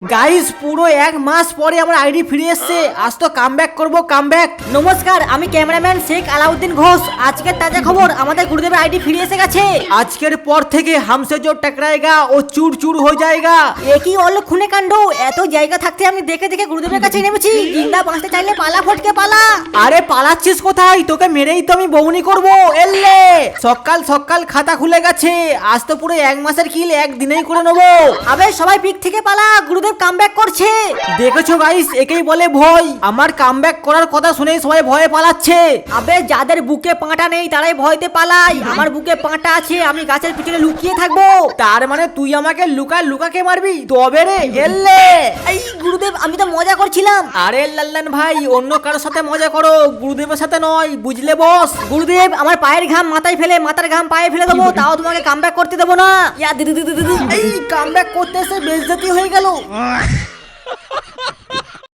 Guys পুরো এক মাস পরে আমার আইডি ফিরে এসেছে। আজ তো কামব্যাক করব কামব্যাক। নমস্কার, আমি ক্যামেরাম্যান শেখ আলাউদ্দিন ঘোষ। আজকের তাজা খবর, আমাদের গুরুদেবের আইডি ফিরে এসে গেছে। আজকের পর থেকে হামসে জো টকরায়েগা ও চুর চুর হয়ে যায়গা। একই অলক্ষণে কাণ্ড, এত জায়গা থাকতে আমি দেখে দেখে গুরুদেবের কাছে নেমেছি। জিন্দা বাঁচতে চাইলে পালা ফটকে পালা। আরে পালাচ্ছিস কোথায়? তোকে মেরেই তো আমি বউনি করব। এলে সকাল সকাল খাতা খুলে গেছে। আজ তো পুরো এক মাসের কিল একদিনেই করে নেবো। আবে সবাই পিক থেকে পালা, গুরুদেব কামব্যাক করছে। দেখেছো গাইস, একেই বলে ভয়। আমার কামব্যাক করার কথা শুনেই সবাই ভয়ে পালাচ্ছে। আবে যাদের বুকে পাঁটা নেই তারাই ভয়তে পালায়। আমার বুকে পাঁটা আছে, আমি গাছের পিছনে লুকিয়ে থাকবো। তার মানে তুই আমাকে লুকাকে মারবি? তবে রে এলে। এই গুরুদেব, আমি তো মজা করছিলাম। আরে লাল্লান ভাই, অন্য কারোর সাথে মজা করো, গুরুদেবের সাথে নয়, বুঝলে বস? গুরুদেব, আমার পায়ের ঘাম মাথায় ফেলে মাথার ঘাম পায়ে ফেলে দেবো, তাও তোমাকে কামব্যাক করতে দেবো না। ইয়া দিদি দিদি দিদি। এই কামব্যাক করতে এসে বেইজ্জতি হয়ে গেল।